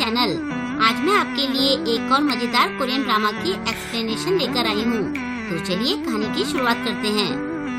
Channel. आज मैं आपके लिए एक और मजेदार कोरियन ड्रामा की एक्सप्लेनेशन लेकर आई हूँ। तो चलिए कहानी की शुरुआत करते हैं।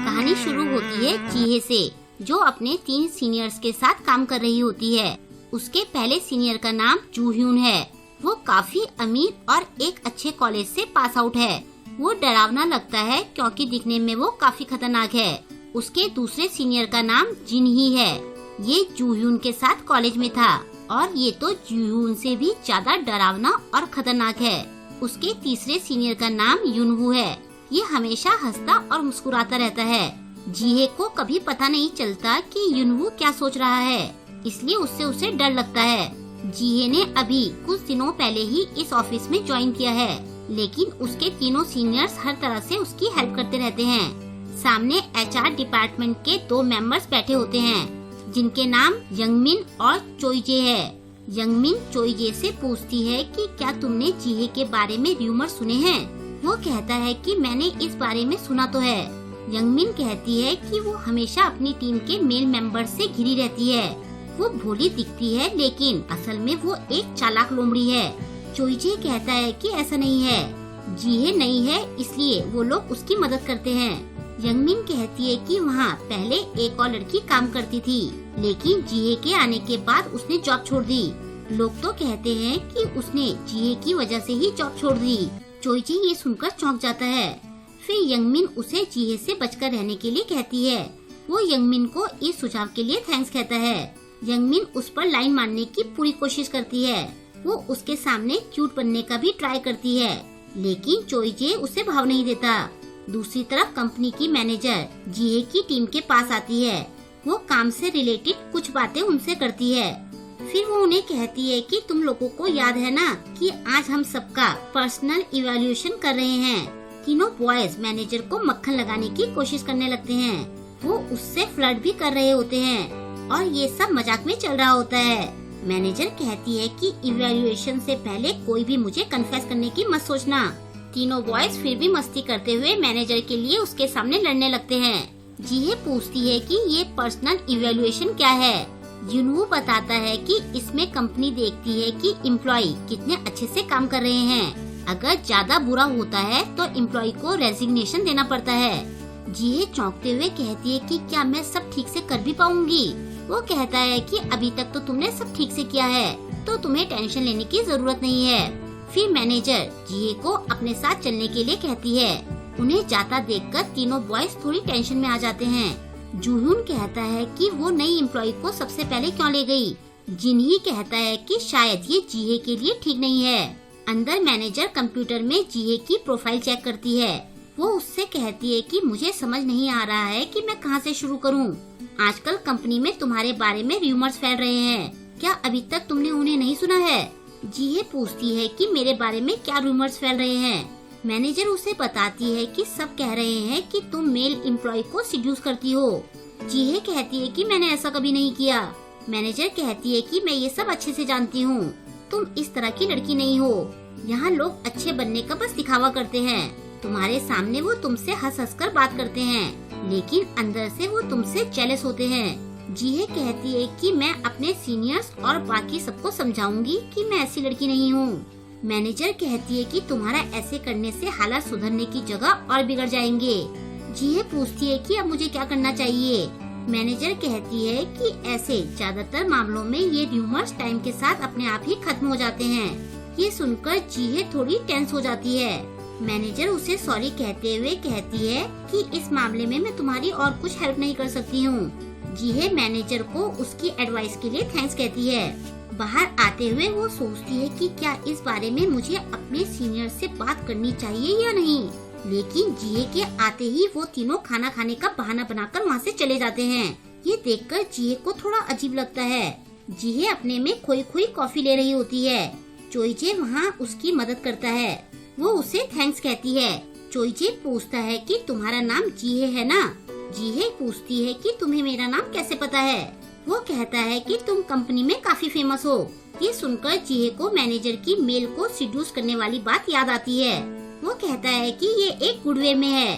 कहानी शुरू होती है जीहे से, जो अपने 3 सीनियर्स के साथ काम कर रही होती है। उसके पहले सीनियर का नाम जूह्यून है। वो काफी अमीर और एक अच्छे कॉलेज से पास आउट है। वो डरावना लगता है क्योंकि दिखने में वो काफी खतरनाक है। उसके दूसरे सीनियर का नाम जिनही है। ये जूह्यून के साथ कॉलेज में था और ये तो जूह्यून से भी ज्यादा डरावना और खतरनाक है। उसके तीसरे सीनियर का नाम युनवू है। ये हमेशा हंसता और मुस्कुराता रहता है। जीहे को कभी पता नहीं चलता कि युनवू क्या सोच रहा है, इसलिए उससे उसे डर लगता है। जीहे ने अभी कुछ दिनों पहले ही इस ऑफिस में ज्वाइन किया है, लेकिन उसके तीनों सीनियर्स हर तरह से उसकी हेल्प करते रहते हैं। सामने एचआर डिपार्टमेंट के 2 मेंबर्स बैठे होते हैं, जिनके नाम यंगमिन और चोइजे है। यंगमिन चोइजे से पूछती है कि क्या तुमने जीहे के बारे में र्यूमर सुने हैं? वो कहता है कि मैंने इस बारे में सुना तो है। यंगमिन कहती है कि वो हमेशा अपनी टीम के मेल मेंबर से घिरी रहती है। वो भोली दिखती है, लेकिन असल में वो एक चालाक लोमड़ी है। चोइजे कहता है कि ऐसा नहीं है, जीहे नहीं है इसलिए वो लोग उसकी मदद करते हैं। यंगमिन कहती है कि वहाँ पहले एक और लड़की काम करती थी, लेकिन जीहे के आने के बाद उसने जॉब छोड़ दी। लोग तो कहते हैं कि उसने जीहे की वजह से ही जॉब छोड़ दी। चोइजे ये सुनकर चौंक जाता है। फिर यंगमिन उसे जीहे से बचकर रहने के लिए कहती है। वो यंगमिन को इस सुझाव के लिए थैंक्स कहता है। यंगमिन उस पर लाइन मारने की पूरी कोशिश करती है। वो उसके सामने क्यूट बनने का भी ट्राई करती है, लेकिन चोइजे उसे भाव नहीं देता। दूसरी तरफ कंपनी की मैनेजर जीहे की टीम के पास आती है। वो काम से रिलेटेड कुछ बातें उनसे करती है। फिर वो उन्हें कहती है कि तुम लोगों को याद है ना कि आज हम सबका पर्सनल इवैल्यूएशन कर रहे हैं। तीनों बॉयज मैनेजर को मक्खन लगाने की कोशिश करने लगते हैं। वो उससे फ्लर्ट भी कर रहे होते हैं और ये सब मजाक में चल रहा होता है। मैनेजर कहती है कि इवैल्यूएशन से पहले कोई भी मुझे कन्फेस करने की मत सोचना। तीनों बॉयज फिर भी मस्ती करते हुए मैनेजर के लिए उसके सामने लड़ने लगते हैं। जीहे पूछती है कि ये पर्सनल इवैल्यूएशन क्या है। युनवू बताता है कि इसमें कंपनी देखती है कि एम्प्लॉय कितने अच्छे से काम कर रहे हैं। अगर ज्यादा बुरा होता है तो एम्प्लॉय को रेजिग्नेशन देना पड़ता है। जीहे चौंकते हुए कहती है कि क्या मैं सब ठीक से कर भी पाऊंगी? वो कहता है कि अभी तक तो तुमने सब ठीक से किया है, तो तुम्हें टेंशन लेने की जरूरत नहीं है। फिर मैनेजर जीहे को अपने साथ चलने के लिए कहती है। उन्हें जाता देखकर तीनों बॉयज थोड़ी टेंशन में आ जाते हैं। जूह्यून कहता है कि वो नई एम्प्लॉय को सबसे पहले क्यों ले गई। जिनही कहता है कि शायद ये जीहे के लिए ठीक नहीं है। अंदर मैनेजर कंप्यूटर में जीहे की प्रोफाइल चेक करती है। वो उससे कहती है कि मुझे समझ नहीं आ रहा है कि मैं कहाँ से शुरू करूँ। आजकल कंपनी में तुम्हारे बारे में र्यूमर्स फैल रहे हैं, क्या अभी तक तुमने उन्हें नहीं सुना है? जीहे पूछती है कि मेरे बारे में क्या रूमर्स फैल रहे हैं। मैनेजर उसे बताती है कि सब कह रहे हैं कि तुम मेल एम्प्लॉय को सिड्यूस करती हो। जीहे कहती है कि मैंने ऐसा कभी नहीं किया। मैनेजर कहती है कि मैं ये सब अच्छे से जानती हूँ, तुम इस तरह की लड़की नहीं हो। यहाँ लोग अच्छे बनने का बस दिखावा करते हैं। तुम्हारे सामने वो तुमसे हंस हंस कर बात करते हैं, लेकिन अंदर से वो तुमसे जेलस होते हैं। जीहे कहती है कि मैं अपने सीनियर्स और बाकी सबको समझाऊंगी कि मैं ऐसी लड़की नहीं हूँ। मैनेजर कहती है कि तुम्हारा ऐसे करने से हालात सुधरने की जगह और बिगड़ जाएंगे। जीहे पूछती है कि अब मुझे क्या करना चाहिए। मैनेजर कहती है कि ऐसे ज्यादातर मामलों में ये र्यूमर्स टाइम के साथ अपने आप ही खत्म हो जाते हैं। ये सुनकर जीहे थोड़ी टेंस हो जाती है। मैनेजर उसे सॉरी कहते हुए कहती है कि इस मामले में मैं तुम्हारी और कुछ हेल्प नहीं कर सकती हूँ। जीहे मैनेजर को उसकी एडवाइस के लिए थैंक्स कहती है। बाहर आते हुए वो सोचती है कि क्या इस बारे में मुझे अपने सीनियर से बात करनी चाहिए या नहीं, लेकिन जीहे के आते ही वो तीनों खाना खाने का बहाना बनाकर वहाँ से चले जाते हैं। ये देखकर जीहे को थोड़ा अजीब लगता है। जीहे अपने में खोई खोई कॉफी ले रही होती है। चोइजे वहाँ उसकी मदद करता है। वो उसे थैंक्स कहती है। चोइजे पूछता है कि तुम्हारा नाम जीहे है ना? जीहे पूछती है कि तुम्हें मेरा नाम कैसे पता है? वो कहता है कि तुम कंपनी में काफी फेमस हो। ये सुनकर जीहे को मैनेजर की मेल को सिड्यूस करने वाली बात याद आती है। वो कहता है कि ये एक गुड वे में है।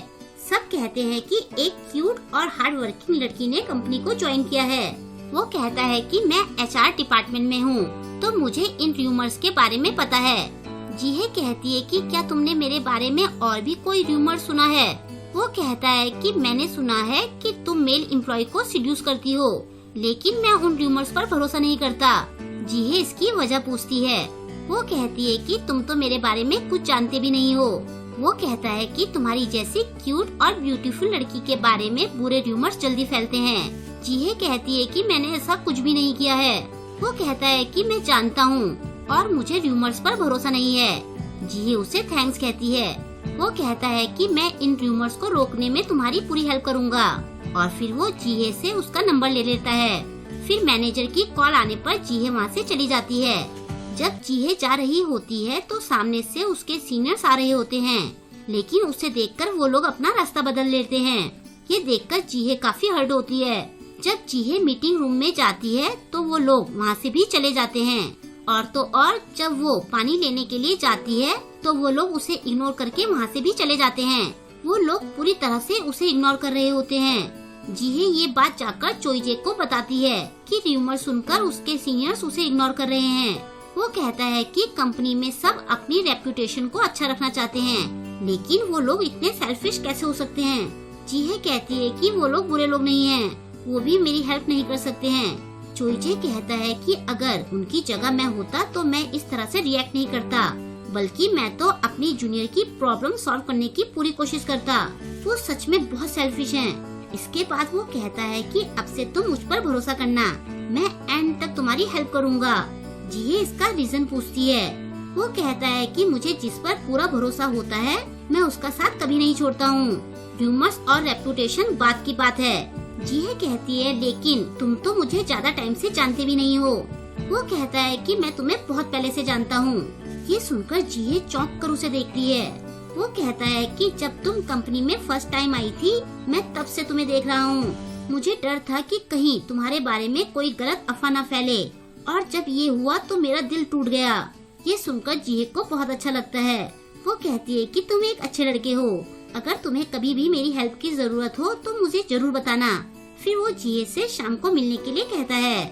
सब कहते हैं कि एक क्यूट और हार्ड वर्किंग लड़की ने कंपनी को ज्वाइन किया है। वो कहता है कि मैं HR डिपार्टमेंट में हूँ, तो मुझे इन र्यूमर्स के बारे में पता है। जीहे कहती है कि क्या तुमने मेरे बारे में और भी कोई र्यूमर सुना है? वो कहता है कि मैंने सुना है कि तुम मेल एम्प्लॉय को सीड्यूस करती हो, लेकिन मैं उन र्यूमर्स पर भरोसा नहीं करता। जीहे इसकी वजह पूछती है। वो कहती है कि तुम तो मेरे बारे में कुछ जानते भी नहीं हो। वो कहता है कि तुम्हारी जैसी क्यूट और ब्यूटीफुल लड़की के बारे में बुरे र्यूमर्स जल्दी फैलते हैं। जीहे कहती है कि मैंने ऐसा कुछ भी नहीं किया है। वो कहता है कि मैं जानता हूँ और मुझे र्यूमर्स पर भरोसा नहीं है। जीहे उसे थैंक्स कहती है। वो कहता है कि मैं इन र्यूमर्स को रोकने में तुम्हारी पूरी हेल्प करूँगा, और फिर वो जीहे से उसका नंबर ले लेता है। फिर मैनेजर की कॉल आने पर जीहे वहाँ से चली जाती है। जब जीहे जा रही होती है तो सामने से उसके सीनियर्स आ रहे होते हैं, लेकिन उसे देखकर वो लोग अपना रास्ता बदल लेते हैं। ये देखकर जीहे काफी हर्ट होती है। जब जीहे मीटिंग रूम में जाती है तो वो लोग वहाँ से भी चले जाते हैं, और तो और जब वो पानी लेने के लिए जाती है तो वो लोग उसे इग्नोर करके वहाँ से भी चले जाते हैं। वो लोग पूरी तरह से उसे इग्नोर कर रहे होते हैं। जीहे ये बात जाकर चोइजे को बताती है कि र्यूमर सुनकर उसके सीनियर्स उसे इग्नोर कर रहे हैं। वो कहता है कि कंपनी में सब अपनी रेप्यूटेशन को अच्छा रखना चाहते हैं, लेकिन वो लोग इतने सेल्फिश कैसे हो सकते हैं। जीहे कहती है कि वो लोग बुरे लोग नहीं हैं, वो भी मेरी हेल्प नहीं कर सकते हैं। चोइजे कहता है कि अगर उनकी जगह मैं होता तो मैं इस तरह से रिएक्ट नहीं करता, बल्कि मैं तो अपनी जूनियर की प्रॉब्लम सॉल्व करने की पूरी कोशिश करता। वो सच में बहुत सेल्फिश हैं। इसके बाद वो कहता है कि अब से तुम मुझ पर भरोसा करना, मैं एंड तक तुम्हारी हेल्प करूँगा। जीहे इसका रीजन पूछती है। वो कहता है कि मुझे जिस पर पूरा भरोसा होता है मैं उसका साथ कभी नहीं छोड़ता हूँ। र्यूमर्स और रेपुटेशन बात की बात है। जीहे कहती है लेकिन तुम तो मुझे ज्यादा टाइम से जानते भी नहीं हो। वो कहता है कि मैं तुम्हें बहुत पहले से जानता हूँ। ये सुनकर जीहे चौंक कर उसे देखती है। वो कहता है कि जब तुम कंपनी में फर्स्ट टाइम आई थी मैं तब से तुम्हें देख रहा हूँ। मुझे डर था कि कहीं तुम्हारे बारे में कोई गलत अफवाह न फैले, और जब ये हुआ तो मेरा दिल टूट गया। ये सुनकर जीहे को बहुत अच्छा लगता है। वो कहती है कि तुम एक अच्छे लड़के हो, अगर तुम्हें कभी भी मेरी हेल्प की जरूरत हो तो मुझे जरूर बताना। फिर वो जीहे से शाम को मिलने के लिए कहता है।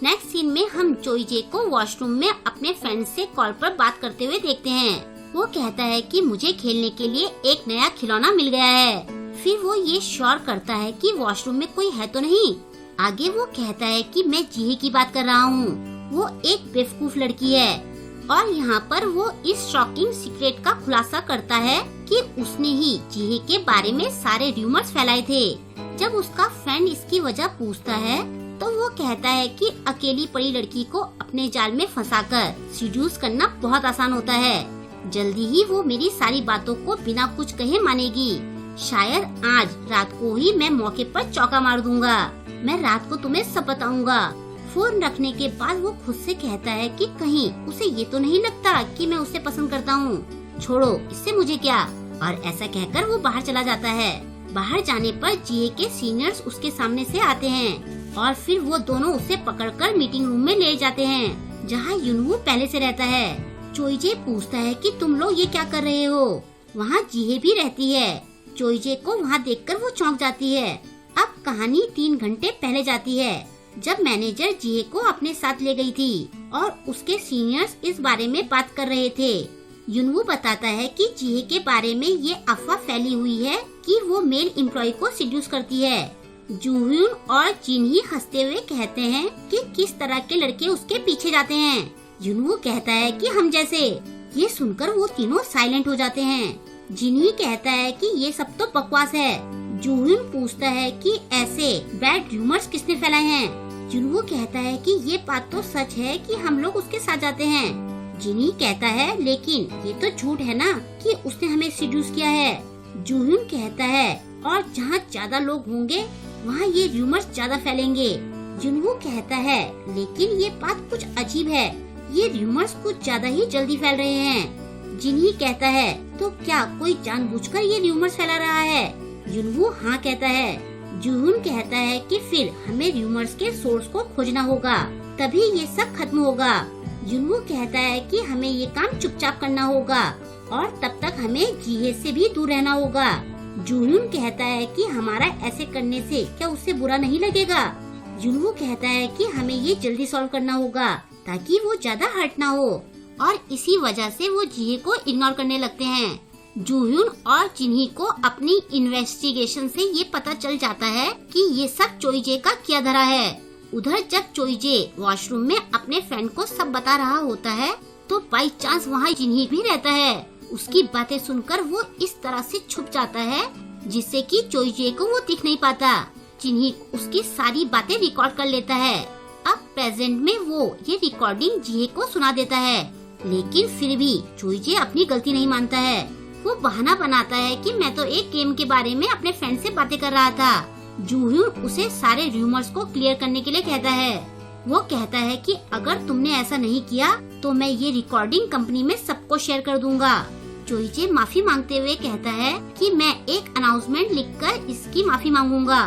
नेक्स्ट सीन में हम चोइजे को वॉशरूम में अपने फ्रेंड से कॉल पर बात करते हुए देखते हैं। वो कहता है कि मुझे खेलने के लिए एक नया खिलौना मिल गया है। फिर वो ये श्योर करता है कि वॉशरूम में कोई है तो नहीं। आगे वो कहता है कि मैं जीहे की बात कर रहा हूँ, वो एक बेवकूफ लड़की है। और यहाँ पर वो इस शॉकिंग सीक्रेट का खुलासा करता है कि उसने ही जीहे के बारे में सारे र्यूमर्स फैलाए थे। जब उसका फ्रेंड इसकी वजह पूछता है तो वो कहता है कि अकेली पड़ी लड़की को अपने जाल में फंसाकर सीड्यूस करना बहुत आसान होता है। जल्दी ही वो मेरी सारी बातों को बिना कुछ कहे मानेगी। शायद आज रात को ही मैं मौके पर चौका मार दूंगा। मैं रात को तुम्हें सब बताऊंगा। फोन रखने के बाद वो खुद से कहता है कि कहीं उसे ये तो नहीं लगता कि मैं उसे पसंद करता हूँ। छोड़ो, इससे मुझे क्या। और ऐसा कहकर वो बाहर चला जाता है। बाहर जाने पर जीहे के सीनियर्स उसके सामने से आते हैं और फिर वो दोनों उसे पकड़कर मीटिंग रूम में ले जाते हैं, जहाँ युनवू पहले से रहता है। चोइजे पूछता है कि तुम लोग ये क्या कर रहे हो। वहाँ जीहे भी रहती है। चोइजे को वहाँ देखकर वो चौंक जाती है। अब कहानी 3 घंटे पहले जाती है, जब मैनेजर जीहे को अपने साथ ले गई थी और उसके सीनियर्स इस बारे में बात कर रहे थे। युनवू बताता है कि जीहे के बारे में ये अफवाह फैली हुई है कि वो मेल एम्प्लॉय को सीड्यूस करती है। जूह्यून और जिनही हंसते हुए कहते हैं कि किस तरह के लड़के उसके पीछे जाते हैं। युनवू कहता है कि हम जैसे। ये सुनकर वो तीनों साइलेंट हो जाते हैं। जिनही कहता है कि ये सब तो बकवास है। जूह्यून पूछता है कि ऐसे बैड र्यूमर्स किसने फैलाए हैं। युनवू कहता है कि ये बात तो सच है कि हम लोग उसके साथ जाते हैं। जिनही कहता है लेकिन ये तो झूठ है ना कि उसने हमें सीड्यूस किया है। जूह्यून कहता है और जहाँ ज्यादा लोग होंगे वहाँ ये र्यूमर्स ज्यादा फैलेंगे। युनवू कहता है लेकिन ये बात कुछ अजीब है, ये र्यूमर्स कुछ ज्यादा ही जल्दी फैल रहे हैं। जिनही कहता है तो क्या कोई जानबूझकर ये र्यूमर्स फैला रहा है। युनवू हाँ कहता है। जूह्यून कहता है कि फिर हमें र्यूमर्स के सोर्स को खोजना होगा, तभी ये सब खत्म होगा। युनवू कहता है कि हमें ये काम चुपचाप करना होगा और तब तक हमें जीहे से भी दूर रहना होगा। जूह्यून कहता है कि हमारा ऐसे करने से क्या उससे बुरा नहीं लगेगा। जुनवो कहता है कि हमें ये जल्दी सॉल्व करना होगा ताकि वो ज्यादा हर्ट ना हो, और इसी वजह से वो जिहे को इग्नोर करने लगते हैं। जूhyun और जिन्ही को अपनी इन्वेस्टिगेशन से ये पता चल जाता है कि ये सब चोइजे का किया धरा है। उधर जब चोइजे वॉशरूम में अपने फ्रेंड को सब बता रहा होता है तो बाई चांस वहाँ जिन्ही भी रहता है। उसकी बातें सुनकर वो इस तरह से छुप जाता है जिससे कि चोइजे को वो दिख नहीं पाता। जिन्ही उसकी सारी बातें रिकॉर्ड कर लेता है। अब प्रेजेंट में वो ये रिकॉर्डिंग जिहे को सुना देता है, लेकिन फिर भी चोइजे अपनी गलती नहीं मानता है। वो बहाना बनाता है कि मैं तो एक गेम के बारे में अपने फ्रेंड से बातें कर रहा था। जूhyun उसे सारे रूमर्स को क्लियर करने के लिए कहता है। वो कहता है कि अगर तुमने ऐसा नहीं किया तो मैं ये रिकॉर्डिंग कंपनी में सबको शेयर कर दूंगा। चोइजे माफी मांगते हुए कहता है कि मैं एक अनाउंसमेंट लिखकर इसकी माफी मांगूंगा।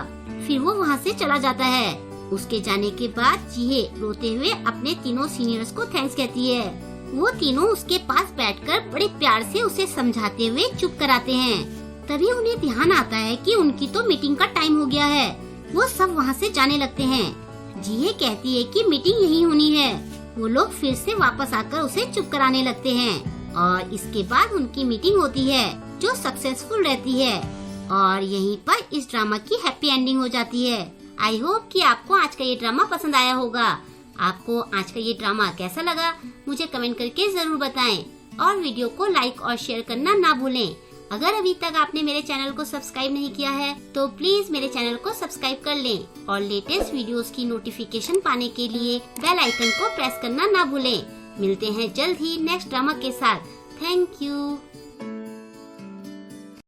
फिर वो वहाँ से चला जाता है। उसके जाने के बाद जिहे रोते हुए अपने तीनों सीनियर्स को थैंक्स कहती है। वो तीनों उसके पास बैठकर बड़े प्यार से उसे समझाते हुए चुप कराते हैं। तभी उन्हें ध्यान आता है कि उनकी तो मीटिंग का टाइम हो गया है। वो सब वहाँ से जाने लगते हैं। जिहे कहती है कि मीटिंग यही होनी है। वो लोग फिर से वापस आकर उसे चुप कराने लगते हैं और इसके बाद उनकी मीटिंग होती है जो सक्सेसफुल रहती है और यहीं पर इस ड्रामा की हैप्पी एंडिंग हो जाती है। आई होप कि आपको आज का ये ड्रामा पसंद आया होगा। आपको आज का ये ड्रामा कैसा लगा मुझे कमेंट करके जरूर बताएं और वीडियो को लाइक और शेयर करना ना भूलें। अगर अभी तक आपने मेरे चैनल को सब्सक्राइब नहीं किया है तो प्लीज मेरे चैनल को सब्सक्राइब कर लें और लेटेस्ट वीडियोस की नोटिफिकेशन पाने के लिए बेल आइकन को प्रेस करना ना भूलें। मिलते हैं जल्द ही नेक्स्ट ड्रामा के साथ। Thank you.